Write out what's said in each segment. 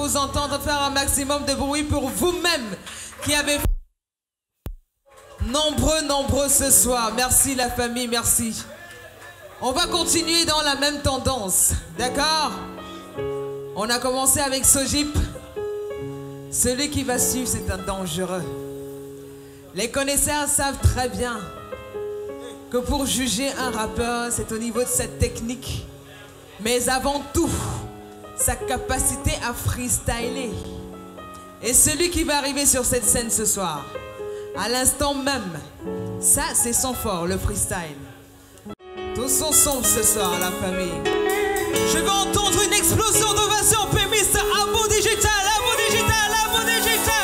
vous entendre faire un maximum de bruit pour vous-même qui avez nombreux ce soir. Merci la famille, merci. On va continuer dans la même tendance, d'accord? On a commencé avec Sojip. Celui qui va suivre, c'est un dangereux. Les connaisseurs savent très bien que pour juger un rappeur, c'est au niveau de sa technique. Mais avant tout, sa capacité à freestyler. Et celui qui va arriver sur cette scène ce soir, à l'instant même, ça c'est son fort, le freestyle. Tous son son ce soir, la famille. Je veux entendre une explosion d'ovation, Pémis, Abo Digital, Abo Digital, Abo Digital.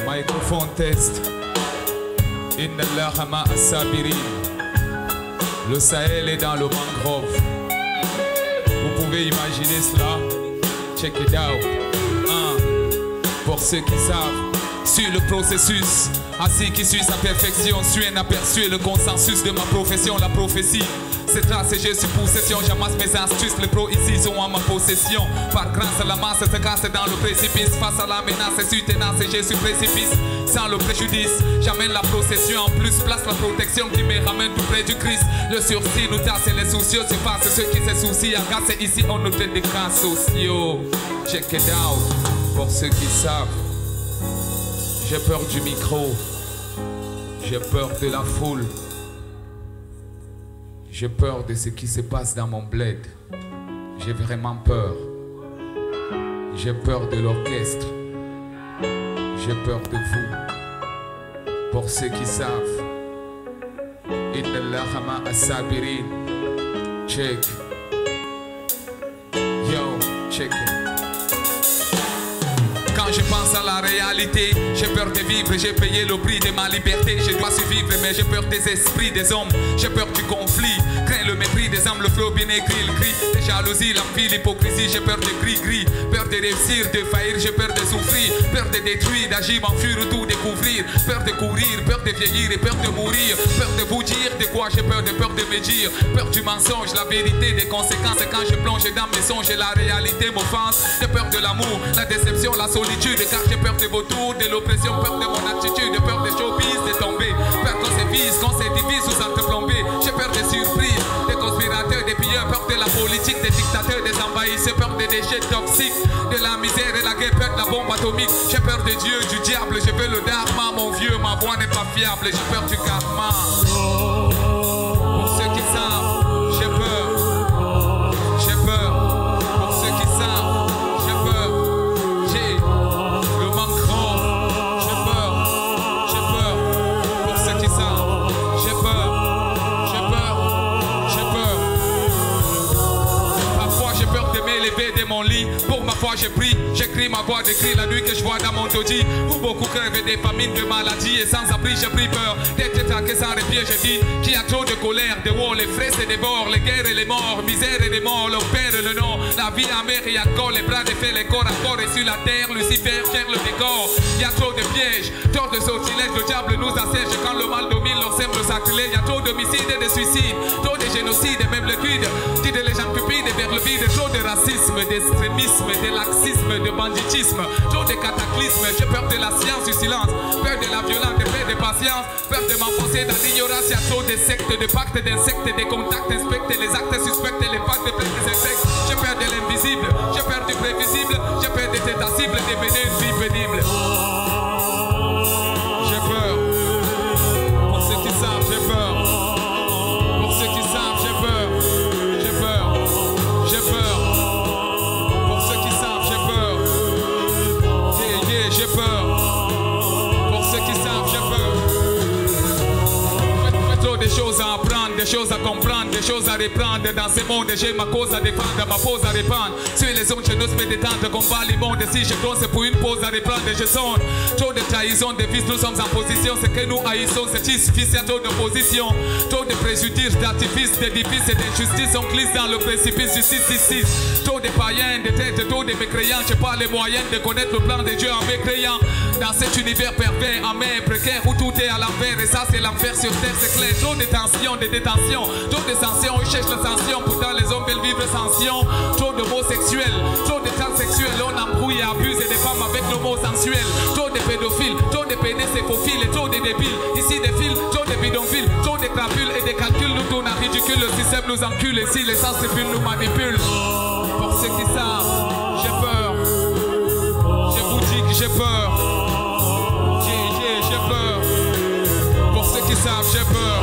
Microphone test. Inna Allah as-sabirin. Le Sahel est dans le mangrove. Vous pouvez imaginer cela. Check it out. Pour ceux qui savent, sur le processus, ainsi qui suit sa perfection, suis un aperçu et le consensus de ma profession, la prophétie. C'est trace et je suis possession, j'amasse mes astuces, les pros ici sont en ma possession. Par grâce à la masse se casse dans le précipice, face à la menace et suis tenace et je suis précipice. Sans le préjudice, j'amène la procession, en plus place la protection qui me ramène tout près du Christ. Le sursis nous tasse et les soucieux se passent, ceux qui se soucient agace ici on nous traite des cas sociaux. Check it out, pour ceux qui savent. J'ai peur du micro, j'ai peur de la foule, j'ai peur de ce qui se passe dans mon bled. J'ai vraiment peur. J'ai peur de l'orchestre. J'ai peur de vous. Pour ceux qui savent, Inna Allah as-sabirin. Check. Yo, check it. Quand je pense à la réalité, j'ai peur de vivre, j'ai payé le prix de ma liberté. Je dois survivre, mais j'ai peur des esprits des hommes. J'ai peur du conflit, crains le mépris des âmes, le flot bien écrit, le cri, les jalousies, l'envie, l'hypocrisie. J'ai peur de gris-gris, peur de réussir, de faillir. J'ai peur de souffrir, peur de détruire, d'agir, m'enfuir, tout découvrir. Peur de courir, peur de vieillir et peur de mourir. Peur de vous dire de quoi j'ai peur de me dire. Peur du mensonge, la vérité, des conséquences. Et quand je plonge dans mes songes, la réalité m'offense. J'ai peur de l'amour, la déception, la solitude. Car j'ai peur de vos tours, de l'oppression, peur de mon attitude, peur des showbiz, de tomber, peur qu'on s'évise, qu'on se divise ou s'entreplombé. J'ai peur des surprises, des conspirateurs, des pilleurs, peur de la politique, des dictateurs, des envahisseurs, peur des déchets toxiques, de la misère et la guerre, peur de la bombe atomique. J'ai peur de Dieu, du diable, je veux le dharma, mon vieux, ma voix n'est pas fiable, j'ai peur du karma. Pour ceux qui savent, j'ai peur. J'ai peur. Pour ceux qui savent, j'ai peur. J'ai le manquant. J'ai peur. J'ai peur. Pour ceux qui savent, j'ai peur. J'ai peur. J'ai peur. Parfois j'ai peur de m'élever de mon lit. Pour ma foi j'ai pris, j'écris ma voix d'écrit la nuit que je vois dans mon taudis. Où beaucoup crèvent des famines, de maladies et sans abri j'ai pris peur d'être traqué sans répit. Je dis qu'il y a trop de colère, des walls, les fraises et des bords, les guerres et les morts, misère et les morts, leur père et le nom, la vie amère et encore les bras défaits, les corps à corps et sur la terre, Lucifer cherche le décor. Il y a trop de pièges, trop de sortilèges, le diable nous assiège quand le mal domine, l'on sème le sacrilège. Il y a trop d'homicides et de suicides, trop de génocides et même le guide, guide les gens cupides vers le vide, trop de racisme, d'extrémisme, de laxisme, de banditisme, trop de cataclysmes. J'ai peur de la science du silence, peur de la violence, de paix, de patience, peur de m'enfoncer dans l'ignorance. Il y a trop de sectes, de pactes, d'insectes, des contacts, inspectés, les actes suspects, les pactes de plaintes, des insectes. J'ai peur de l'invisible, j'ai peur du prévisible, j'ai peur d'être insensible, de mener une vie pénible. J'ai peur. Pour ceux qui savent, j'ai peur. Pour ceux qui savent, j'ai peur. J'ai peur. J'ai peur. Pour ceux qui savent, j'ai peur. Yeah, yeah, j'ai peur. Pour ceux qui savent, j'ai peur. J'ai trop de choses à apprendre, des choses à comprendre, des choses à reprendre. Dans ce monde, j'ai ma cause à défendre, ma pause à répandre. Sur les ondes, je n'ose me détendre, combat les mondes. Si je pense pour une pause à reprendre, je sonne. Trop de trahison, de vices, nous sommes en position. Ce que nous haïssons, c'est justice, il y a trop d'opposition. Trop de préjudices, d'artifices, d'édifices et d'injustices. On glisse dans le précipice du 666. Trop de païens, de têtes, trop de mécréants. J'ai pas les moyens de connaître le plan de Dieu en mécréant. Dans cet univers pervers, amer, précaire, où tout est à l'envers. Et ça, c'est l'enfer sur terre, c'est clair. Trop de tensions, de détentions, trop de tension, ils cherchent l'ascension. Pourtant les hommes veulent vivre sans sion. Trop d'homosexuels, trop de transsexuels. On embrouille et abuse des femmes avec le mot sensuel. Trop de pédophiles, trop de pédécépophiles et trop de débiles. Ici des fils, trop de bidonvilles, trop de crapules et des calculs. Nous tournent à ridicule, le système nous encule. Et si les sensibles nous manipulent. Pour ceux qui savent, j'ai peur. Je vous dis que j'ai peur. J'ai peur. Pour ceux qui savent, j'ai peur.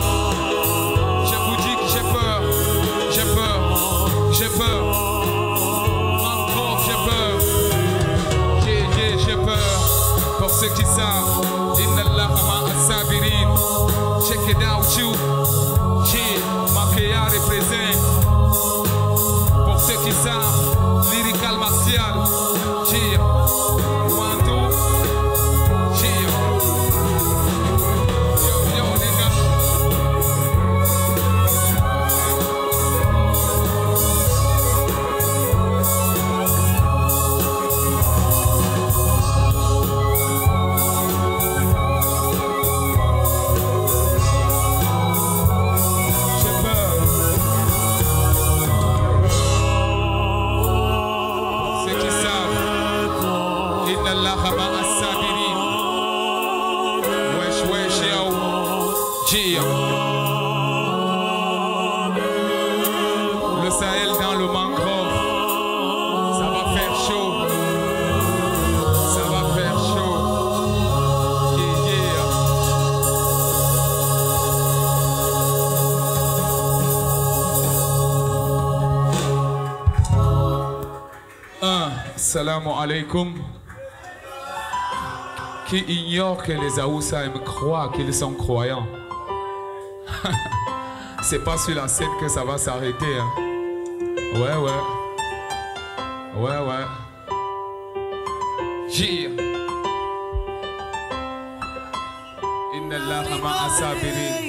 Je vous dis que j'ai peur. J'ai peur. J'ai peur. Encore, j'ai peur. J'ai peur. Pour ceux qui savent, Inna Allah ma'as-sabirin. Check it out, you. Makéa représente. Pour ceux qui savent, lyrical martial. Wando. Yo, nigga. Le Sahel dans le mangrove, ça va faire chaud. Ça va faire chaud. Assalamu alaikum. Qui ignore que les Aoussa croient qu'ils sont croyants. C'est pas sur la scène que ça va s'arrêter. Hein. Ouais. Jir. Inna Allah ma'as-sabirin.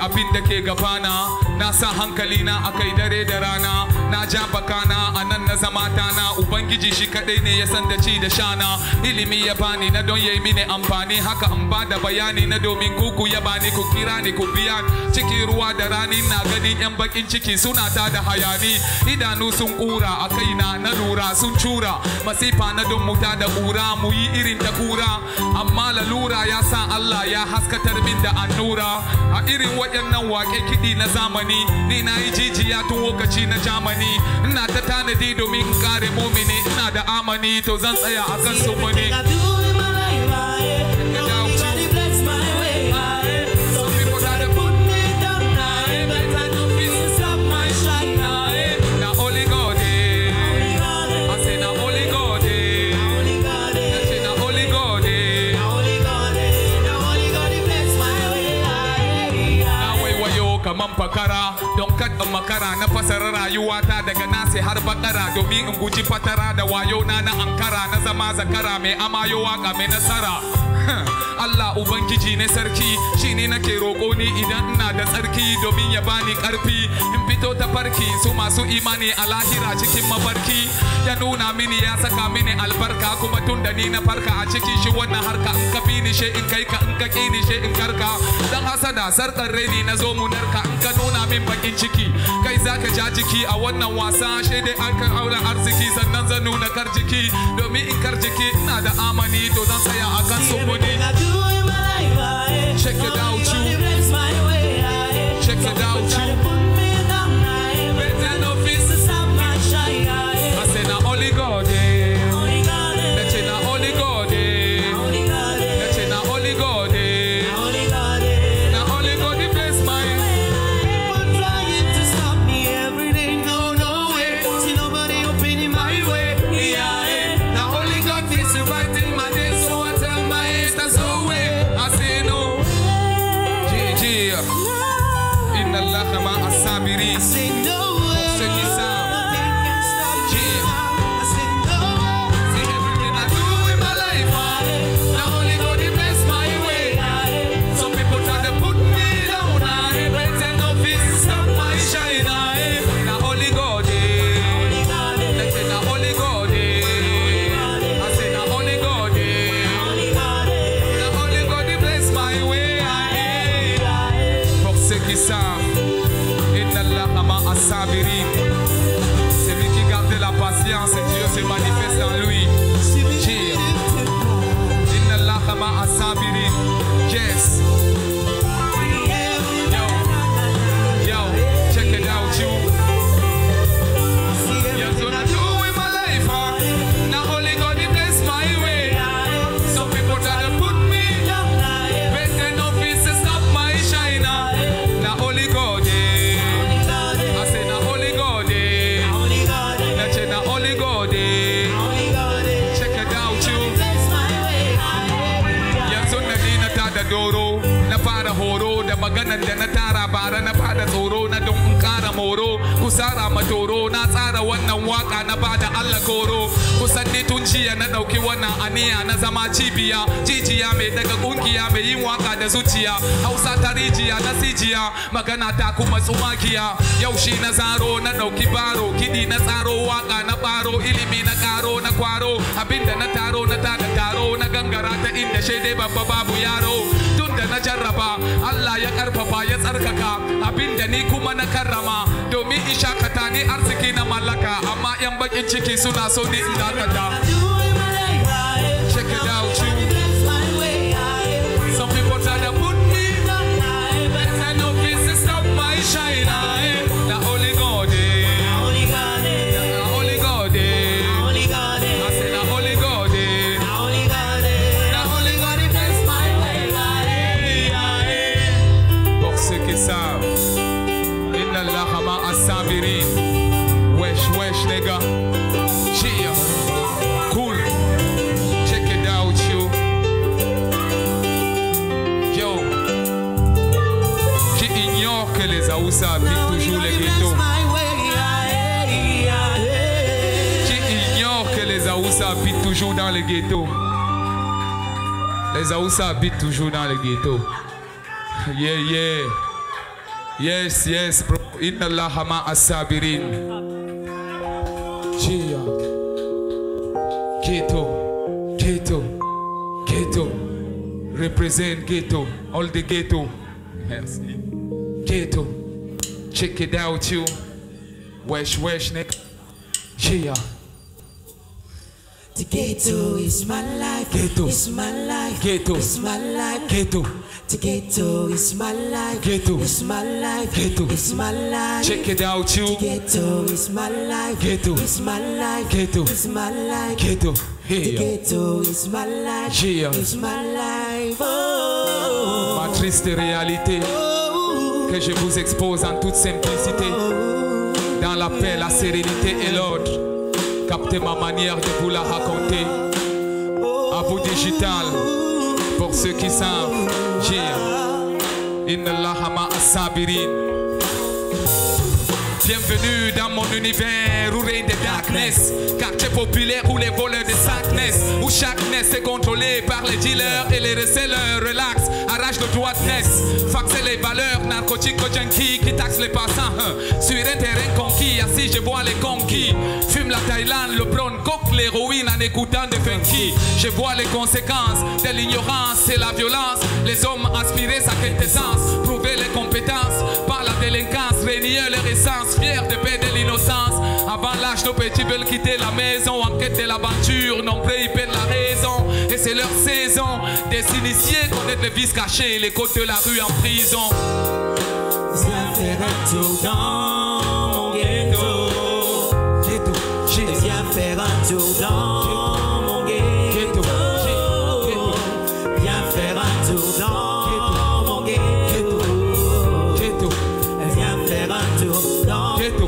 Abin da ke gabana na sa hankali na akai dare da rana na ja bakana a nan na zama tana ubangiji shi kadai ne ya san da ci da shana ilimi ya bani na don yayi mini amfani haka an ba da bayani na domin kuku ya bani ku kira ni ku biya ciki ruwa da rani na ganin yan bakin ciki suna ta da hayani idanu sun kura a kaina na lura sun cura masifa na don muta da kura mu yi irin ta kura amma lalura ya sa Allah ya haskatar min da annura a irin waɗannan waƙe kiɗi na zamani ni na yi jijiya tun lokaci na jamani ina ta tanadi domin in kare mumini ina da amani to zan tsaya akan su mani kaman fakara don kada makara na fasara rayuwata daga nasi har bakara domin in guji fatara da wayo na ankara na zama zakara mai amayo waka mai nasara Allah ubangiji ne sarki shine nake roko ni idan ina da tsarki domin ya bani karfi in fito ta farki su masu imani a lahira cikin mafarki ya nuna mini ya saka mini albarka kuma tun da ni na farka a cikin shi wannan harka in ka fi ni she in kai ka in ka ki ni she in karka dan hasada sarkar reni na zo mu narka in ka nuna min bakin ciki kai zaka ja jiki a wannan wasa she dai an kan aure arziki sannan zan nuna kar jiki domin in kar jiki ina da amani to zan tsaya akan su muni check it out you check it out you better no fist I say na only God let's say na only God let's say na only God na only God bless my trying to stop me every day go nowhere see nobody opening my way yeah na only God Sabiri. I say no Pour way. ceux qui savent. Nothing can stop me Yeah. now. I say no way. See everything I do in my life, now only God He bless my way. Some people try to put me down, but they no fit stop my shine. Now only God, let's say now only God. I say now only God, now only God He bless my way. Pour ceux qui savent, Inna Allah ma'a sabirin. C'est lui qui garde la patience et Dieu se manifeste en lui. Inna Allah ma'a sabirin. Yes. Yo, check it out, you. Here's what I do in my life, now only God He bless my way. Some people try to put me down, but they no fit to stop my shine. Now only God, I say now only God, let's say now only God. Check it out, you. Yanzu na dina ta da doro, na fara horo da maganan da na tara bara na fada tsoro na don in kara moro, kusara matoro na tsara wannan waka na bada Allah goro, kusan ni tun jiya na dauki wannan aniya na zama cibiya, jijiya mai daga kungiya mai yin waka da zuciya, Hausa ta rijiya na sijiya, magana ta kuma tsumakiya, yau shi na zaro na dauki baro, kidi na tsaro waka na baro, ilimi na karo na kwaro, abinda na taro na tada taro na gangara ta inda shaidai babba babu yaro, tun da na jarraba Allah ya karfafa ya tsarkaka, abinda ni kuma na karrama, domin in shakata ni arziki na mallaka, amma yan bakin ciki suna so ni in dakata. Check it out, you. Some people try to put me down, but I no fit to stop my shine. The Holy God, the Holy God, I say the Holy God, the Holy God, He bless my way. Pour ceux qui savent, Inna Allah ma'a sabirin. Wesh, wesh, les gars. Yeah. Cool. Check it out, you. Yo. Qui ignore que les Aoussa habitent toujours les ghettos. Qui ignore que les Aoussa habitent toujours dans les ghettos. Les Aoussa habitent toujours dans les ghettos. Yeah, yeah. Yes, yes, bro. Inna Allah ma'a sabirin. Yeah. Ghetto, ghetto, ghetto. Represent ghetto, all the ghetto. Yes. Ghetto. Check it out, you. Wesh, wesh, nigga. Yeah. The ghetto is my life. Ghetto. It's my life. Ghetto. It's my life. Ghetto. The ghetto is my life. Ghetto. It's my life. Ghetto. It's my life. Check it out, you. The ghetto is my life. Ghetto. It's my life. Ghetto. It's my life. Ghetto. The Yeah. ghetto is my life. Yeah. It's my life. Oh. Ma triste réalité que je vous expose en toute simplicité, dans la paix, la sérénité et l'ordre. Captez ma manière de vous la raconter. À vous digital, pour ceux qui savent. Inna Allah ma'a sabirin. Bienvenue dans mon univers où règne des darkness, quartier populaire où les voleurs de sackness, où chaque nest est contrôlé par les dealers et les resellers. Relax, arrache le droit de nest, faxer les valeurs, narcotiques aux junkies qui taxent les passants. Sur un terrain conquis, assis je vois les conquis. Fume la Thaïlande, le brown coke, l'héroïne en écoutant de funky. Je vois les conséquences de l'ignorance et la violence. Les hommes aspiraient sa quintessence, prouver les compétences par la délinquance, régner leur essence, fiers de paix de l'innocence. Avant l'âge, nos petits veulent quitter la maison en quête de l'aventure, non prêts, ils perdent la raison. Et c'est leur saison des initiés connaître les vices cachés, les côtes de la rue en prison. Viens faire un tour dans mon ghetto. Viens faire un tour dans mon ghetto. Viens faire un tour dans mon ghetto. Viens faire un tour dans mon ghetto.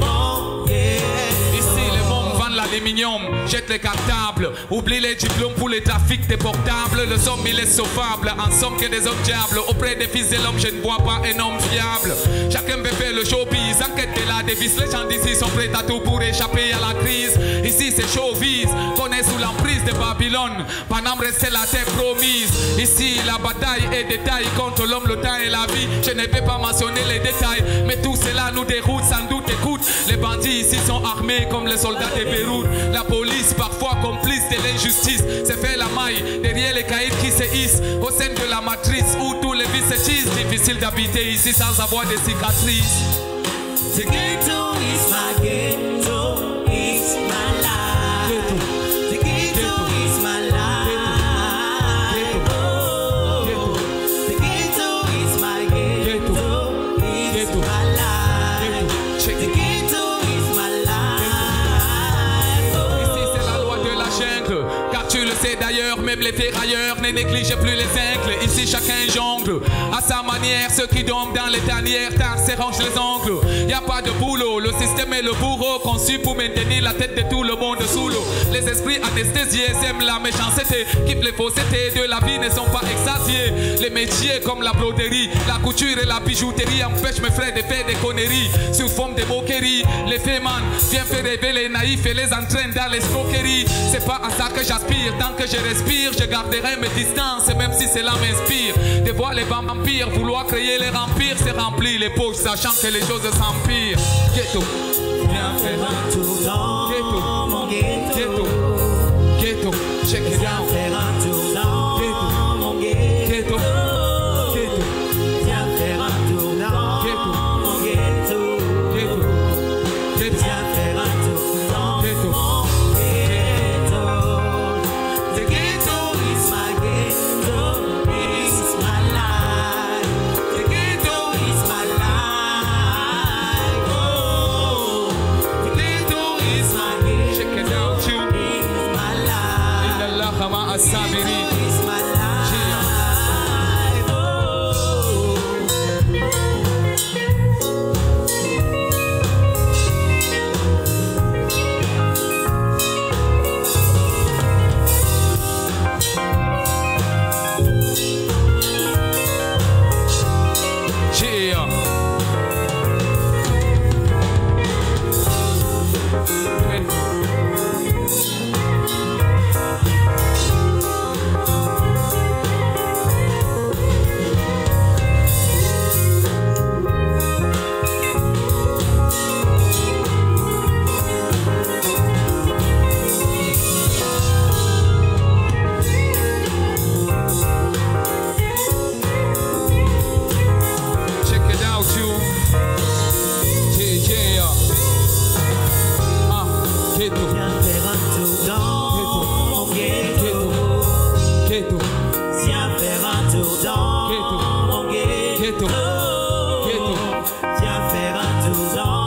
Ici, les mômes vendent la limite. l'aluminium, jette les cartables. Oublie les diplômes pour les trafics des portables. Le somme il est sauvable, en somme que des hommes diables. Auprès des fils de l'homme, je ne vois pas un homme fiable. Chacun veut faire le showbiz, enquête de la devise. Les gens d'ici sont prêts à tout pour échapper à la crise. Ici c'est showbiz, qu'on est sous l'emprise de Babylone. Paname reste la terre promise. Ici la bataille est détail contre l'homme, le temps et la vie. Je ne vais pas mentionner les détails, mais tout cela nous déroute, sans doute écoute. Les bandits ici sont armés comme les soldats de Beyrouth. La police parfois complice de l'injustice. C'est fait la maille derrière les caïds qui se hissent au sein de la matrice où tous les vices se disent. Difficile d'habiter ici sans avoir des cicatrices. The ghetto is my ghetto, it's my life. The ghetto is my life. Oh, the ghetto is my ghetto, it's my life. The ghetto is my life. Ici c'est la loi de la jungle, car tu le sais d'ailleurs, même les ferrailleurs ne négligent plus les incles. Ici chacun jongle à sa manière, ceux qui dorment dans les tanières tard s'érangent les ongles. Y a pas de boulot, le système est le bourreau conçu pour maintenir la tête de tout le monde sous l'eau. Les esprits anesthésiés aiment la méchanceté, kiffent les faussetés de la vie ne sont pas extasiés. Les métiers comme la broderie, la couture et la bijouterie empêchent mes frères de faire des conneries sous forme de moquerie. Les fémans viennent faire rêver les naïfs et les entraînent dans l'escroquerie. C'est pas à ça que j'aspire, tant que je respire, je garderai mes distances, même si cela m'inspire. De voir les vampires, vouloir créer les empires, c'est remplir les poches, sachant que les choses s'empirent. Ghetto, Viens faire un tour dans mon ghetto. ghetto, ghetto, check it Viens out. faire un tour dans mon ghetto. Ghetto, Viens faire un tour dans mon ghetto. ghetto, ghetto, Viens faire un tour dans ghetto. mon ghetto. The ghetto is my ghetto, it's my life. The ghetto is my life. Oh, the ghetto is my ghetto, Check it out, you. it's my life. Inna Allah ma as-sabirin. It's my life. Oh. Yeah. Check it out, you. Yeah, yeah. Ghetto, Viens faire un tour dans mon ghetto. ghetto, Viens faire un tour dans mon ghetto. ghetto, Viens faire un tour dans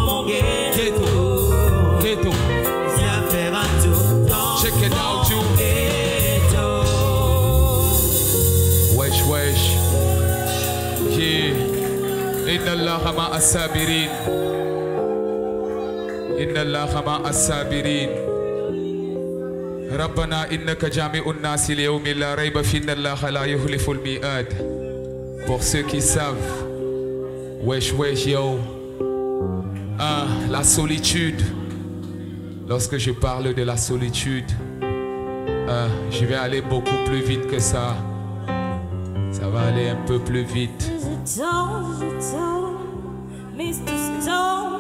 mon ghetto. ghetto. Viens faire un tour dans Check it out, you. mon ghetto. Wesh, wesh. Yeah. Inna Allah ma as-sabirin. Inna Allah ma as-sabirin. ربنا إنك جامع الناس ليوم لا ريب فيه إن الله لا يخلف الميعاد. Pour ceux qui savent, wesh wesh yo, la solitude. Lorsque je parle de la solitude, je vais aller beaucoup plus vite que ça. Ça va aller un peu plus vite. Mr. Stone,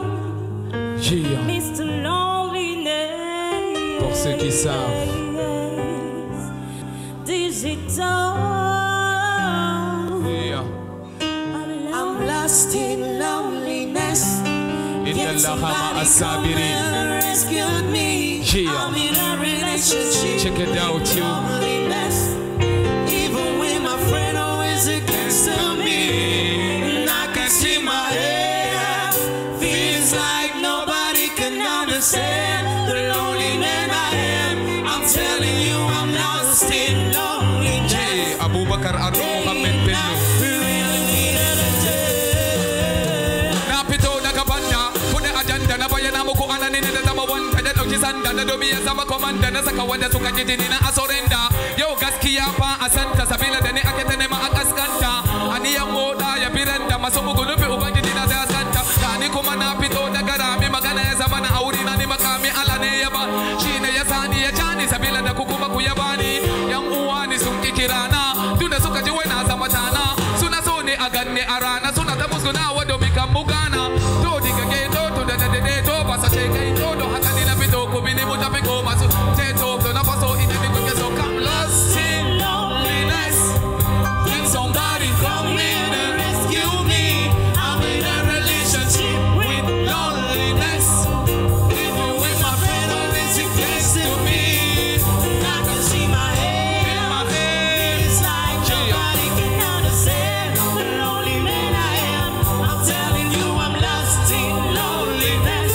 Yeah. Mr. Loneliness. Pour ceux qui savent. Digital. Yeah. I'm lost in loneliness. Inna Allah ma as-sabirin. Rescued me. Yeah. I'm in a relationship. Check it out, you. Loneliness. Even when my friend always against me, and I can see my head. Feels like nobody can understand the lonely man I am. I'm telling you, I'm lost in loneliness. Yeah. Abu Bakar Arno Mohammed Bello. Napito nakabanda, pune agenda na bayana mo ko ananin na tama wanda. sanda na domin ya zama komanda na saka wanda suka ji jini na asorenda. Yau gaskiya fa a santa sabila da ni ake ta nema a kaskanta. Aniyan moda ya biranda masu mugu nufi ubangiji na zai askanta. Da ni kuma na fito daga rami magana ya zama na auri na ni makami ala ne ya ba. Shi ne ya sani ya jani sabila da ku kuma ku ya bani. Yan uwa ni sun ki kirana tunda suka ji wai na zama tana. Suna so ne a ganne a rana suna ta musgunawa domin kan mu gana. To diga geto to da dade to ba sa ce kai to do haka ni na fito ku bi ni mu tafi ko masu ce to to na faso ina ni ku ke so come lost in loneliness. Can somebody come in and rescue me? I'm in a relationship with loneliness. Even with my friend always close to me, I can see my head. It's like nobody can understand the lonely man I am. I'm telling you, I'm lost in loneliness.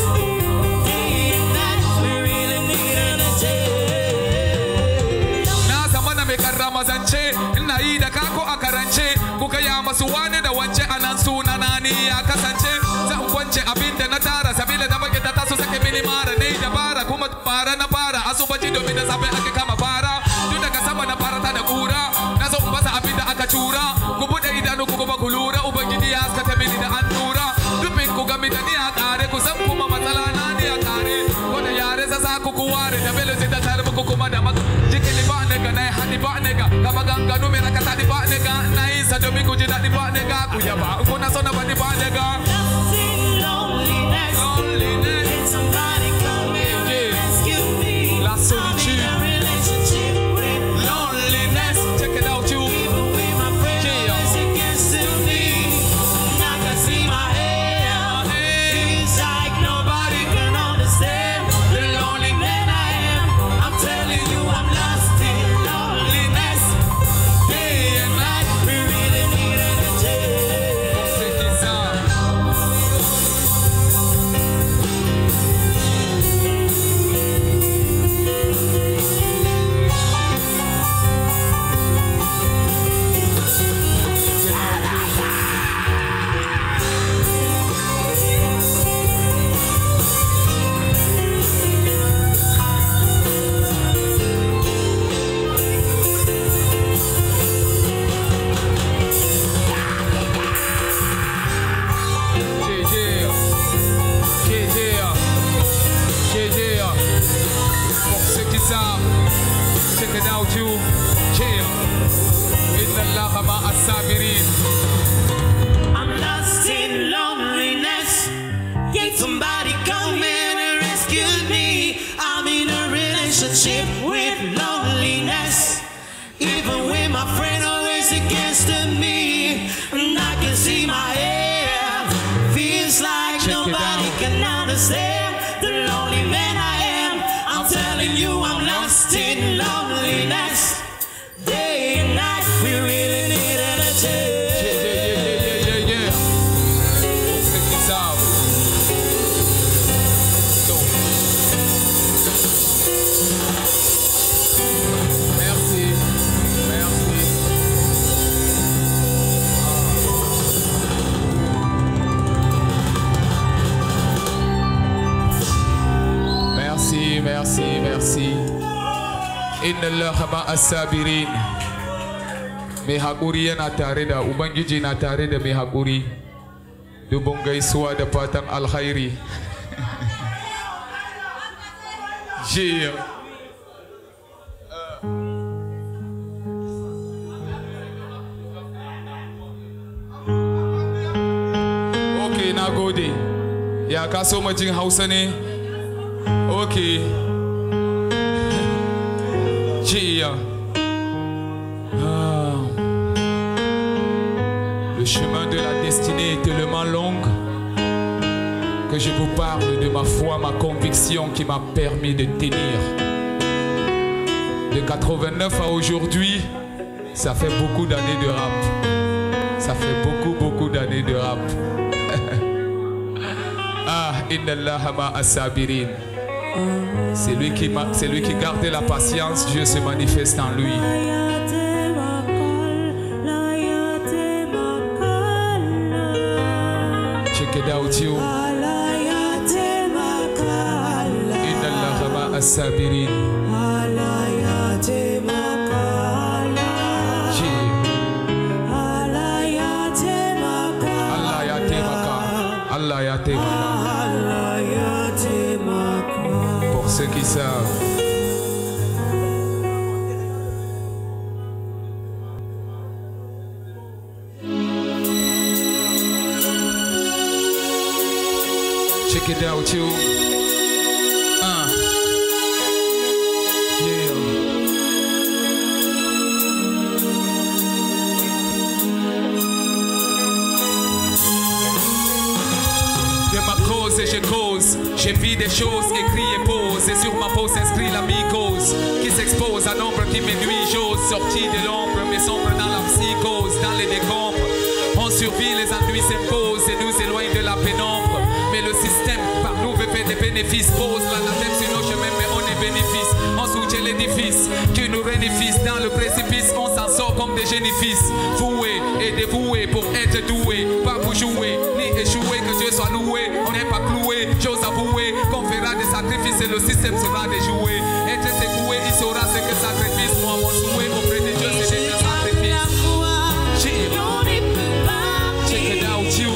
Day and night, we really need energy. na zama na mai karrama zance ina yi da kako a karance ku gaya masu wani da wance a nan suna na ni ya kasance zan kwance abin da na tara sabila da baki ta taso sake mini mara ne dabara kuma fara na fara asubaci domin da safe ake kama fara tun daga sama na fara ta da kura na zo in basa abin da aka cura ku bude idanu ku kuma ku lura ubangiji ya haskata mini da an tura dubin ku gami da ni a kare ku san kuma matsala na ni a kare ko da yare sa ku kuware da belo sai da tarbi ku kuma da maka jikili ba ne ga nai hani ba ne ga ga maganganu mai rakata di ba ne ga nai sa domin ku ji daɗi ba ne ga ku yaba ku na so na ba di ba ne ga Lost in loneliness. loneliness. Can somebody come in and rescue me? La I'm in solitude. a relationship with Loneliness, check it out, you. even with my friend Yeah. always against me. I can see my head. It's like nobody can understand the lonely man I am. I'm telling you, I'm lost in loneliness. Day and night, we really need energy. C'est ça. Pour ceux qui savent, check it out, you. Inna Allah ma as-sabirin. I'm lost in loneliness. Can somebody come in and rescue me? I'm in a relationship with loneliness. Even when my friend always against me, and I can see my head. Feels like Check it nobody out. can understand the lonely man I am. I'm telling you, I'm lost in loneliness. Day and night, we really need energy. Yeah. Pour ceux qui savent. Donc. Merci. Merci. Inna Allah ma as-sabirin. Mai haƙuri yana tare da Ubangiji na tare da mai haƙuri. Dubun gaisuwa da fatan alkhairi. Jiya. Ok, na gode. Ya ka so majin Hausa ne? Ok. Jiya. Le chemin de la destinée est tellement long que je vous parle de ma foi, ma conviction qui m'a permis de tenir. De 89 à aujourd'hui, ça fait beaucoup d'années de rap. Ça fait beaucoup d'années de rap. Ah, inna Allah ma as-sabirin. C'est lui qui garde la patience, Dieu se manifeste en lui. Check it out, you. Inna Allah ma Sabiri. Pour ceux qui savent. Check it out, you. Je cause, j'ai vu des choses, écrit et pose, et sur ma peau s'inscrit la mycose qui s'expose à l'ombre qui me nuit. J'ose sortir de l'ombre, mais sombre dans la psychose, dans les décombres. On survit, les ennuis s'imposent et nous éloignent de la pénombre. Mais le système par nous veut faire des bénéfices, pose l'anathème sur nos chemins, mais on est bénéfice. On soutient l'édifice qui nous rénéfice. Dans le précipice, on s'en sort comme des génifices. Voués et dévoués pour être doués, pas pour jouer ni échouer, que Dieu soit loué. On n'est pas cloué, j'ose avouer qu'on fera des sacrifices et le système sera déjoué. Être secoué, il saura ce que sacrifice. Moi, mon souhait auprès de Dieu, c'est d'être un sacrifice. Check it out, you.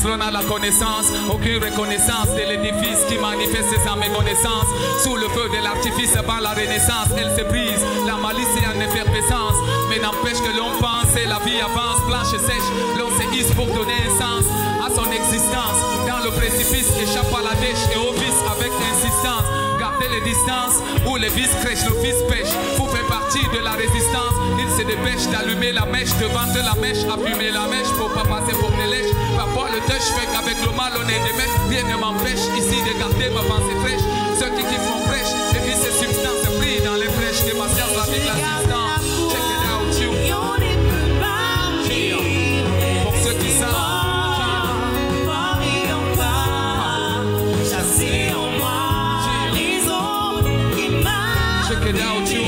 On a la connaissance, aucune reconnaissance de l'édifice qui manifeste sa méconnaissance. Sous le feu de l'artifice bat la renaissance, elle se brise, la malice est en effervescence. Mais n'empêche que l'on pense et la vie avance, blanche et sèche, l'on se hisse pour donner un sens à son existence. Dans le précipice, échappe à la dèche et au vice avec insistance. Gardez les distances où les vices crèchent, le fils pêche. Vous faites partie de la résistance. Il se dépêche d'allumer la mèche, de vendre la mèche, appumer la mèche pour pas passer pour des lèches. Parfois le touch fait qu'avec le mal on est des maîtres. Rien ne m'empêche ici de garder ma pensée fraîche. Ceux qui font fraîche, et puis ces substances pris dans les brèches de ma science avec l'assistance. Check it out, you. Pour ceux qui savent. Check it out, you.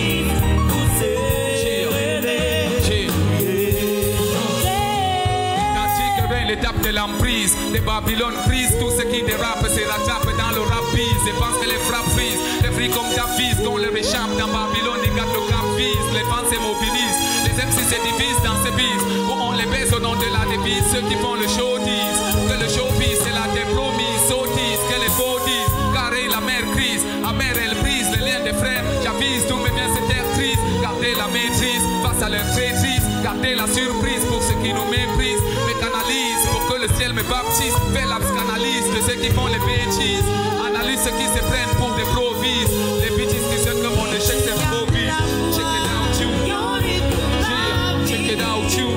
L'étape de l'emprise, des Babylone prises, tout ce qui dérape se rattrape dans le rap bise. Et pense que les frappes frisent, les fris comme ta fils, qu'on les réchappe dans Babylone, les gars de cap vise, les fans se mobilisent, les MC se divisent dans ces bises, où on les baise au nom de la devise. Ceux qui font le show disent que le showbiz c'est la dépromise, sottise, que les faux disent, carré la mère crise, amère elle brise les liens des frères. J'avise, tout me vient se taire triste, gardez la maîtrise face à leur traîtrise, gardez la surprise pour ceux qui nous méprisent, me canalisent pour que le ciel me baptise. Fais la psychanalyse de ceux qui font les bêtises, analyse ceux qui se prennent pour des provises, les bêtises qui se que mon échec s'improvise. Check it out, you. Check it out, you.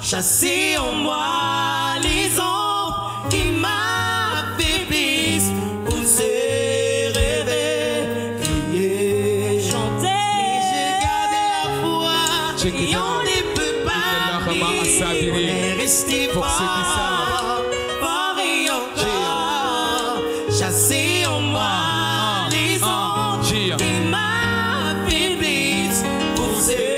Chasser en moi les ombres qui m'affaiblissent, pousser, rêver, crier, chanter. J'ai gardé la foi et on ne peut pas nier. On est resté fort, fort et encore. Chasser en moi les ombres qui m'affaiblissent, pousser.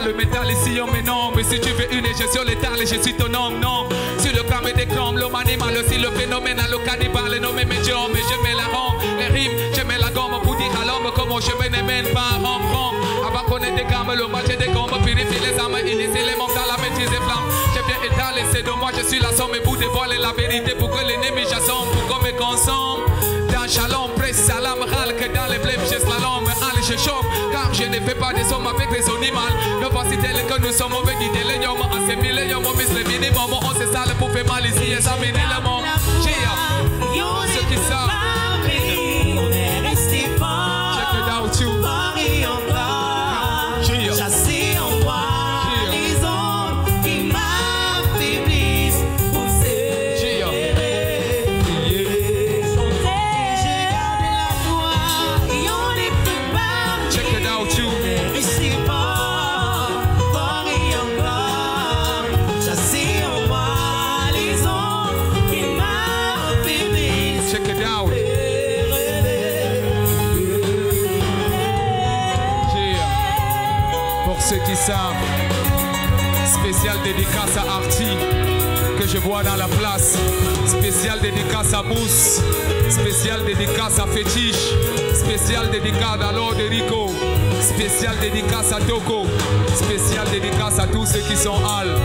Le métal ici on mes nombres, Et si tu veux une, je sur l'état, et je suis ton homme, non. Sur le crâne des crampes, l'homme animal, aussi le phénomène, le cannibale, nommé médium. Mais je mets la ronde, les rimes, je mets la gomme pour dire à l'homme comment je ne mène pas en prend. Avant qu'on ait des gammes, le match des gomme, purifie les âmes, initier les membres dans la maîtrise des flammes. J'ai bien étalé, c'est de moi, je suis la somme, et vous dévoiler la vérité pour que l'ennemi j'assomme, pour qu'on me consomme. Dans Shalom, presse salam, râle que dans les blèmes, j'ai slalom, allez, je chope, car je ne fais pas des hommes avec des animaux. Ne voici tel que nous sommes, on veut guider les hommes, en ces mille hommes, on mise les minimums, on se sale pour faire mal ici, et ça mène le monde. J'ai ceux qui savent. Check it out, you. Chassé en moi les ondes qui m'affaiblissent pour serrer. J'ai gardé la foi et on ne peut pas. Check it out, you. Rester fort et encore. Chassé en moi les ondes qui m'affaiblissent. Check it out. Pour ceux qui savent, spécial dédicace à Arti, que je vois dans la place. Spécial dédicace à Mousse. Spécial dédicace à Fétiche. Spécial dédicace à Lord Rico. Spécial dédicace à Toko. Spécial dédicace à tous ceux qui sont Al.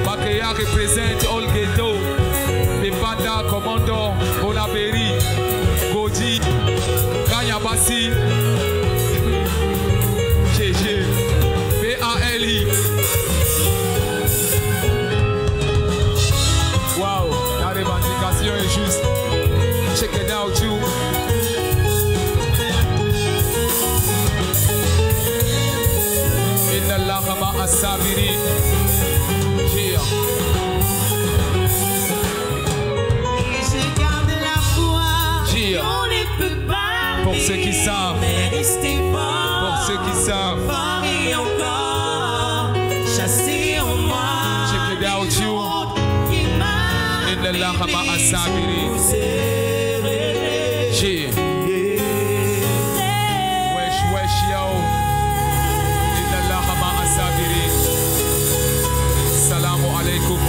Bakeya représente All Ghetto. Bepanda, Commando, Bonaberi, Godi, Kanyabasi. GG, BALI. Wow, la revendication est juste. Check it out, you. Inna Allah as-sabiri. Yeah. Je garde la foi. Yeah. On ne peut pas. Pour ceux qui savent. Mais rester fort. Pour ceux qui savent. Fort et encore. Chassé en moi. Check it out, you. Inna Allah as-sabiri. Yeah. Wesh, wesh, yo. Inna Allah as-sabiri. Salamu alaikum.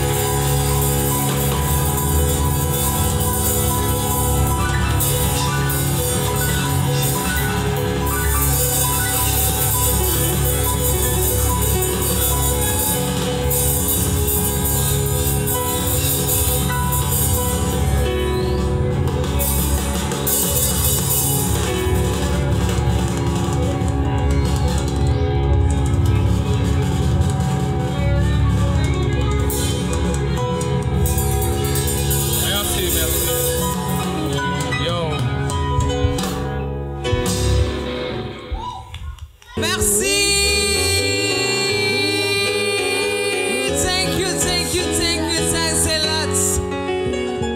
Merci, merci. Yo. Merci. Thank you, thank you, thank you, thanks a lot.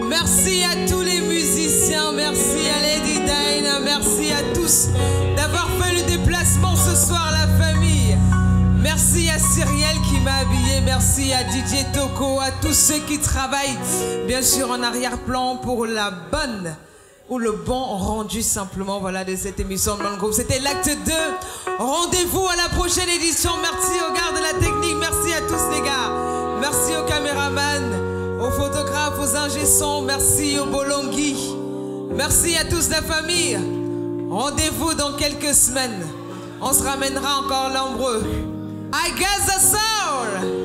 Merci à tous les musiciens, merci à Lady Dina, merci à tous d'avoir fait le déplacement ce soir, la famille. Merci à Cyrielle qui m'a habillé, merci à DJ Toko, à tous ceux qui travaillent, bien sûr en arrière-plan pour la bonne ou le bon rendu simplement voilà, de cette émission dans le groupe. C'était l'acte 2. Rendez-vous à la prochaine édition. Merci aux gars de la technique, merci à tous les gars. Merci aux caméramans, aux photographes, aux ingé-sons, merci aux Bolongui. Merci à tous la famille. Rendez-vous dans quelques semaines. On se ramènera encore nombreux. I got the soul.